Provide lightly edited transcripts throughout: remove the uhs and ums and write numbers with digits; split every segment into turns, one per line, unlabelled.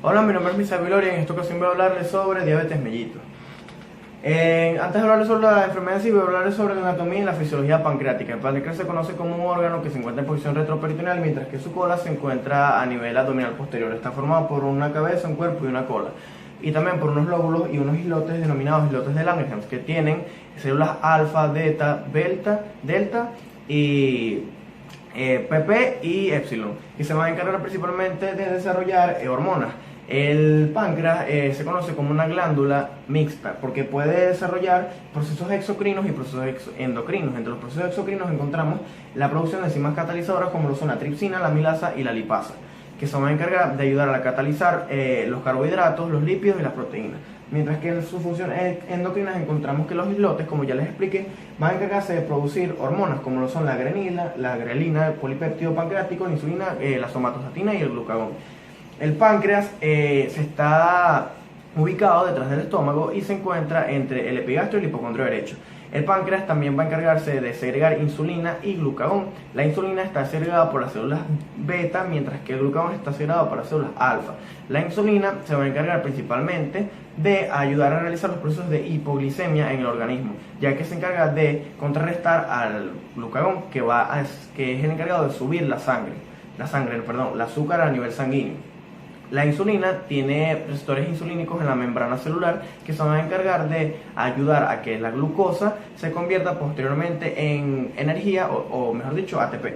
Hola, mi nombre es Misael Viloria y en esta ocasión voy a hablarles sobre diabetes mellitus. Antes de hablarles sobre la enfermedad en sí, voy a hablarles sobre la anatomía y la fisiología pancreática. El páncreas se conoce como un órgano que se encuentra en posición retroperitoneal, mientras que su cola se encuentra a nivel abdominal posterior. Está formado por una cabeza, un cuerpo y una cola. Y también por unos lóbulos y unos islotes denominados islotes de Langerhans, que tienen células alfa, beta, delta y PP y epsilon, que se van a encargar principalmente de desarrollar hormonas. El páncreas se conoce como una glándula mixta porque puede desarrollar procesos exocrinos y procesos endocrinos. Entre los procesos exocrinos encontramos la producción de enzimas catalizadoras como lo son la tripsina, la amilasa y la lipasa, que se van a encargar de ayudar a catalizar los carbohidratos, los lípidos y las proteínas. Mientras que en sus funciones endocrinas encontramos que los islotes, como ya les expliqué, van a encargarse de producir hormonas como lo son la grelina, el polipéptido pancreático, la insulina, la somatostatina y el glucagón. El páncreas se está ubicado detrás del estómago y se encuentra entre el epigastrio y el hipocondrio derecho. El páncreas también va a encargarse de segregar insulina y glucagón. La insulina está segregada por las células beta, mientras que el glucagón está segregado por las células alfa. La insulina se va a encargar principalmente de ayudar a realizar los procesos de hipoglicemia en el organismo, ya que se encarga de contrarrestar al glucagón, que es el encargado de subir el azúcar a nivel sanguíneo. La insulina tiene receptores insulínicos en la membrana celular que se van a encargar de ayudar a que la glucosa se convierta posteriormente en energía o mejor dicho ATP.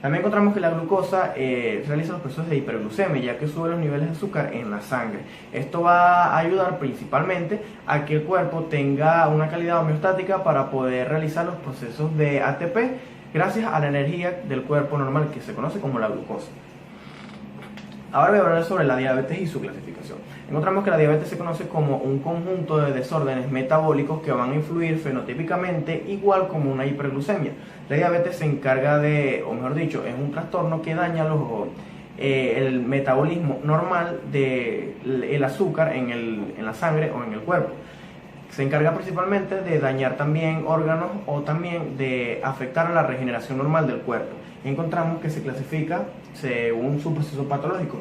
También encontramos que la glucosa realiza los procesos de hiperglucemia, ya que sube los niveles de azúcar en la sangre. Esto va a ayudar principalmente a que el cuerpo tenga una calidad homeostática para poder realizar los procesos de ATP gracias a la energía del cuerpo normal que se conoce como la glucosa. Ahora voy a hablar sobre la diabetes y su clasificación. Encontramos que la diabetes se conoce como un conjunto de desórdenes metabólicos que van a influir fenotípicamente igual como una hiperglucemia. La diabetes se encarga de, o mejor dicho, es un trastorno que daña el metabolismo normal del azúcar en la sangre o en el cuerpo. Se encarga principalmente de dañar también órganos o también de afectar a la regeneración normal del cuerpo. Encontramos que se clasifica según su proceso patológico.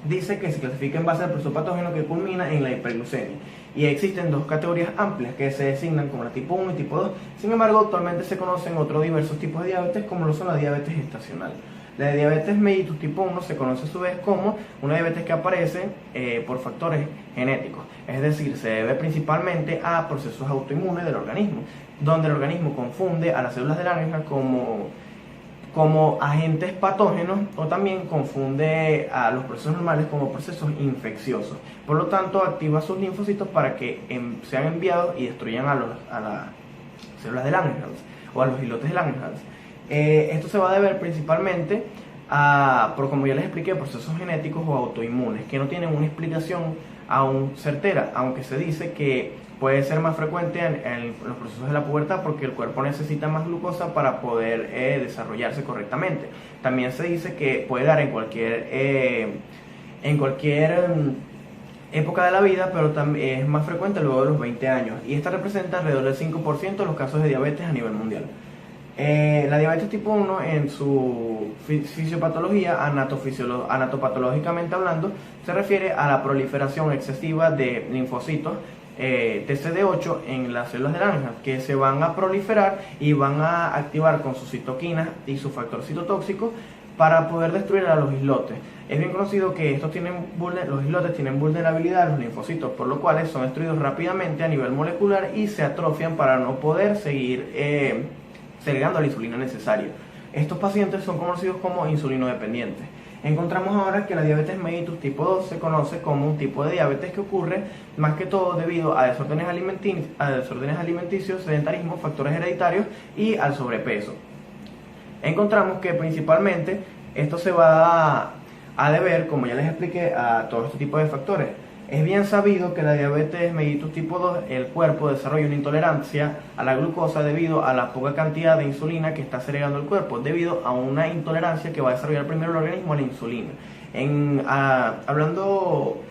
Dice que se clasifica en base al proceso patógeno que culmina en la hiperglucemia. Y existen dos categorías amplias que se designan como la tipo 1 y tipo 2. Sin embargo, actualmente se conocen otros diversos tipos de diabetes como lo son la diabetes gestacional. La diabetes mellitus tipo 1 se conoce a su vez como una diabetes que aparece por factores genéticos, es decir, se debe principalmente a procesos autoinmunes del organismo, donde el organismo confunde a las células de Langerhans como agentes patógenos o también confunde a los procesos normales como procesos infecciosos. Por lo tanto, activa sus linfocitos para que sean enviados y destruyan a las células de Langerhans o a los islotes de Langerhans. Esto se va a deber principalmente por, como ya les expliqué, procesos genéticos o autoinmunes que no tienen una explicación aún certera, aunque se dice que puede ser más frecuente en los procesos de la pubertad porque el cuerpo necesita más glucosa para poder desarrollarse correctamente. También se dice que puede dar en cualquier época de la vida, pero también es más frecuente luego de los 20 años, y esta representa alrededor del 5% de los casos de diabetes a nivel mundial. La diabetes tipo 1 en su fisiopatología, anatopatológicamente hablando, se refiere a la proliferación excesiva de linfocitos TCD8 en las células de Langerhans, que se van a proliferar y van a activar con sus citoquinas y su factor citotóxico para poder destruir a los islotes. Es bien conocido que los islotes tienen vulnerabilidad a los linfocitos, por lo cual son destruidos rápidamente a nivel molecular y se atrofian para no poder seguir segregando la insulina necesaria. Estos pacientes son conocidos como insulinodependientes. Encontramos ahora que la diabetes mellitus tipo 2 se conoce como un tipo de diabetes que ocurre más que todo debido a desórdenes alimenticios, sedentarismo, factores hereditarios y al sobrepeso. Encontramos que principalmente esto se va a deber, como ya les expliqué, a todo este tipo de factores. Es bien sabido que la diabetes mellitus tipo 2, el cuerpo desarrolla una intolerancia a la glucosa debido a la poca cantidad de insulina que está segregando el cuerpo, debido a una intolerancia que va a desarrollar primero el organismo a la insulina. Hablando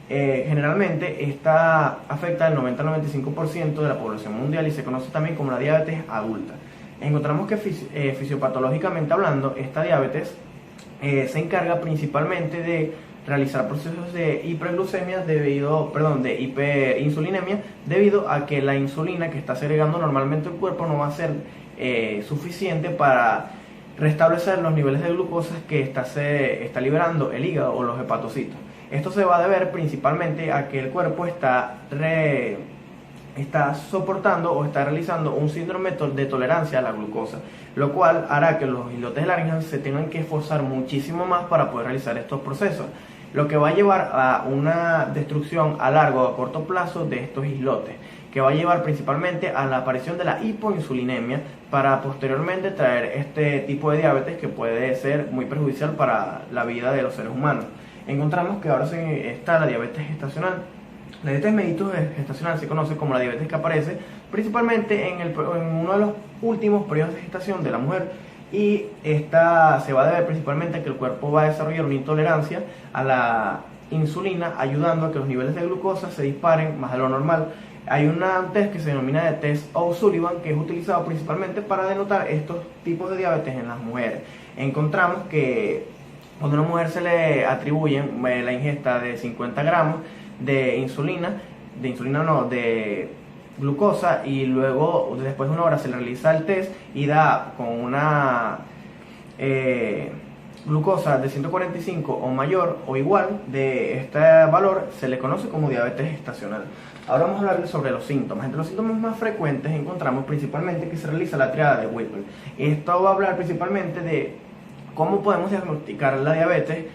generalmente, esta afecta al 90-95% de la población mundial y se conoce también como la diabetes adulta. Encontramos que fisiopatológicamente hablando, esta diabetes se encarga principalmente de realizar procesos de hiperglucemia de hiperinsulinemia, debido a que la insulina que está segregando normalmente el cuerpo no va a ser suficiente para restablecer los niveles de glucosa que está liberando el hígado o los hepatocitos. Esto se va a deber principalmente a que el cuerpo está soportando o está realizando un síndrome de tolerancia a la glucosa, lo cual hará que los islotes Langerhans se tengan que esforzar muchísimo más para poder realizar estos procesos, lo que va a llevar a una destrucción a largo o a corto plazo de estos islotes, que va a llevar principalmente a la aparición de la hipoinsulinemia, para posteriormente traer este tipo de diabetes que puede ser muy perjudicial para la vida de los seres humanos. Encontramos que ahora está la diabetes gestacional. La diabetes mellitus gestacional se conoce como la diabetes que aparece principalmente en uno de los últimos periodos de gestación de la mujer, y esta se va a deber principalmente a que el cuerpo va a desarrollar una intolerancia a la insulina, ayudando a que los niveles de glucosa se disparen más de lo normal. Hay un test que se denomina de test O'Sullivan, que es utilizado principalmente para denotar estos tipos de diabetes en las mujeres. Encontramos que cuando a una mujer se le atribuyen la ingesta de 50 gramos de glucosa, y luego después de una hora se le realiza el test y da con una glucosa de 145 o mayor o igual de este valor, se le conoce como diabetes gestacional. Ahora vamos a hablar sobre los síntomas. Entre los síntomas más frecuentes encontramos principalmente que se realiza la triada de Whipple. Esto va a hablar principalmente de cómo podemos diagnosticar la diabetes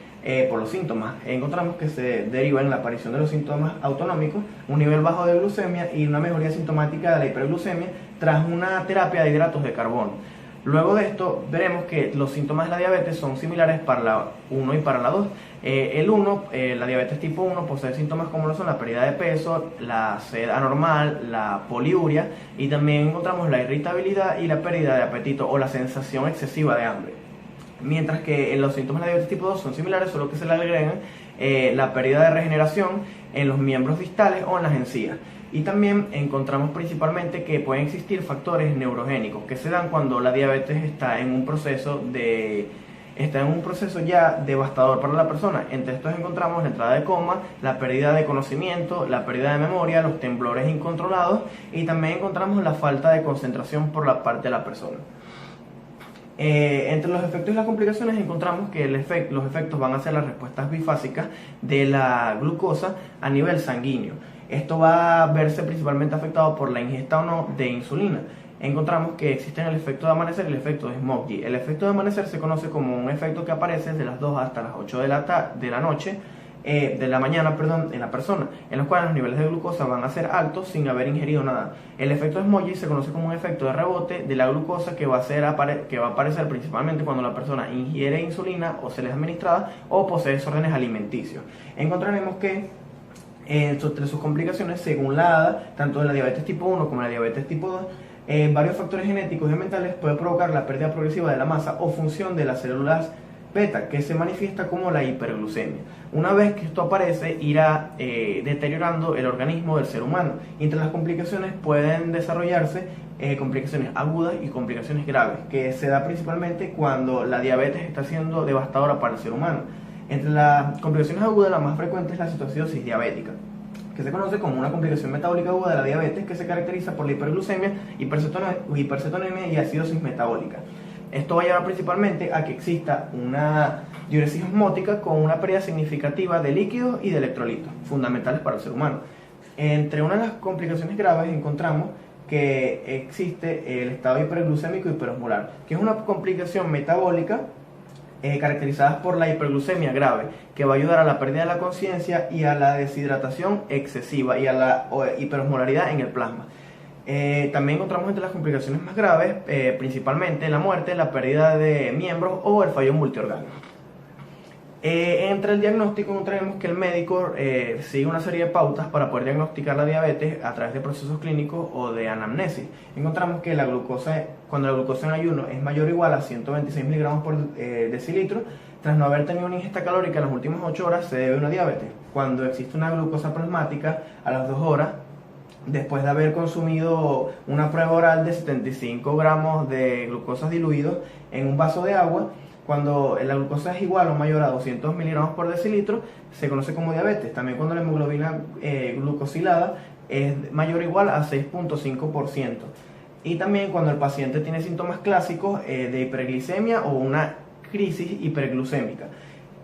por los síntomas. Encontramos que se deriva en la aparición de los síntomas autonómicos, un nivel bajo de glucemia y una mejoría sintomática de la hiperglucemia tras una terapia de hidratos de carbono. Luego de esto veremos que los síntomas de la diabetes son similares para la 1 y para la 2. La diabetes tipo 1 posee síntomas como lo son la pérdida de peso, la sed anormal, la poliuria, y también encontramos la irritabilidad y la pérdida de apetito o la sensación excesiva de hambre. Mientras que los síntomas de la diabetes tipo 2 son similares, solo que se le agregan la pérdida de regeneración en los miembros distales o en las encías. Y también encontramos principalmente que pueden existir factores neurogénicos que se dan cuando la diabetes está en un proceso ya devastador para la persona. Entre estos encontramos la entrada de coma, la pérdida de conocimiento, la pérdida de memoria, los temblores incontrolados, y también encontramos la falta de concentración por la parte de la persona. Entre los efectos y las complicaciones encontramos que los efectos van a ser las respuestas bifásicas de la glucosa a nivel sanguíneo. Esto va a verse principalmente afectado por la ingesta o no de insulina. Encontramos que existen el efecto de amanecer y el efecto de Smokey. El efecto de amanecer se conoce como un efecto que aparece de las 2 hasta las 8 de la mañana en la persona, en los cuales los niveles de glucosa van a ser altos sin haber ingerido nada. El efecto de Smokey se conoce como un efecto de rebote de la glucosa que va a aparecer principalmente cuando la persona ingiere insulina o se le es administrada o posee desórdenes alimenticios. Encontraremos que entre sus complicaciones, según la ADA, tanto de la diabetes tipo 1 como de la diabetes tipo 2, varios factores genéticos y mentales pueden provocar la pérdida progresiva de la masa o función de las células beta, que se manifiesta como la hiperglucemia. Una vez que esto aparece, irá deteriorando el organismo del ser humano. Entre las complicaciones pueden desarrollarse complicaciones agudas y complicaciones graves, que se da principalmente cuando la diabetes está siendo devastadora para el ser humano. Entre las complicaciones agudas, la más frecuente es la cetoacidosis diabética, que se conoce como una complicación metabólica aguda de la diabetes, que se caracteriza por la hiperglucemia, hipercetonemia y acidosis metabólica. Esto va a llevar principalmente a que exista una diuresis osmótica con una pérdida significativa de líquidos y de electrolitos, fundamentales para el ser humano. Entre una de las complicaciones graves encontramos que existe el estado hiperglucémico hiperosmolar, que es una complicación metabólica caracterizadas por la hiperglucemia grave, que va a ayudar a la pérdida de la conciencia y a la deshidratación excesiva y a la hiperosmolaridad en el plasma. También encontramos entre las complicaciones más graves principalmente la muerte, la pérdida de miembros o el fallo multiorgánico. Entre el diagnóstico encontraremos que el médico sigue una serie de pautas para poder diagnosticar la diabetes a través de procesos clínicos o de anamnesis. Encontramos que cuando la glucosa en ayuno es mayor o igual a 126 miligramos por decilitro, tras no haber tenido una ingesta calórica en las últimas 8 horas, se debe a una diabetes. Cuando existe una glucosa plasmática a las 2 horas, después de haber consumido una prueba oral de 75 gramos de glucosa diluidos en un vaso de agua, Cuando la glucosa es igual o mayor a 200 miligramos por decilitro, se conoce como diabetes. También cuando la hemoglobina glucosilada es mayor o igual a 6.5%. Y también cuando el paciente tiene síntomas clásicos de hiperglicemia o una crisis hiperglucémica,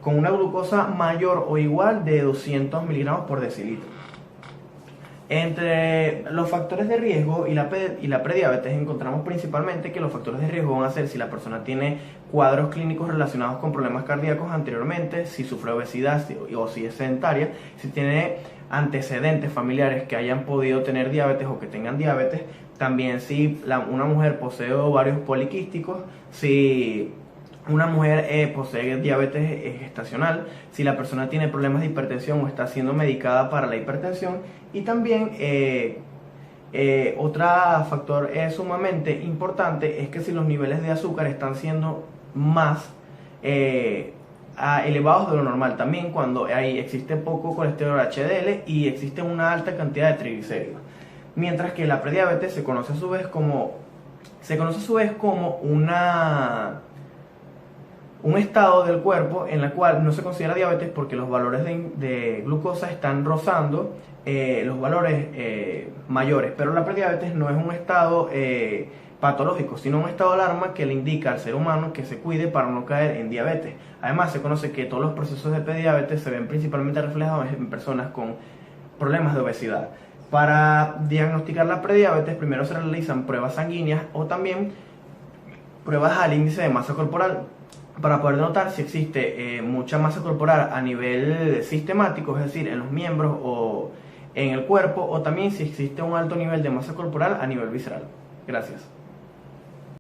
con una glucosa mayor o igual de 200 miligramos por decilitro. Entre los factores de riesgo y la prediabetes encontramos principalmente que los factores de riesgo van a ser si la persona tiene cuadros clínicos relacionados con problemas cardíacos anteriormente, si sufre obesidad o si es sedentaria, si tiene antecedentes familiares que hayan podido tener diabetes o que tengan diabetes, también si una mujer posee ovarios poliquísticos, si una mujer posee diabetes gestacional, si la persona tiene problemas de hipertensión o está siendo medicada para la hipertensión, y también otro factor sumamente importante es que si los niveles de azúcar están siendo más elevados de lo normal, también cuando existe poco colesterol HDL y existe una alta cantidad de triglicéridos. Mientras que la prediabetes se conoce a su vez como un estado del cuerpo en la cual no se considera diabetes porque los valores de glucosa están rozando los valores mayores, pero la prediabetes no es un estado patológico, sino un estado de alarma que le indica al ser humano que se cuide para no caer en diabetes. Además, se conoce que todos los procesos de prediabetes se ven principalmente reflejados en personas con problemas de obesidad. Para diagnosticar la prediabetes, primero se realizan pruebas sanguíneas o también pruebas al índice de masa corporal, para poder notar si existe mucha masa corporal a nivel sistemático, es decir, en los miembros o en el cuerpo, o también si existe un alto nivel de masa corporal a nivel visceral. Gracias.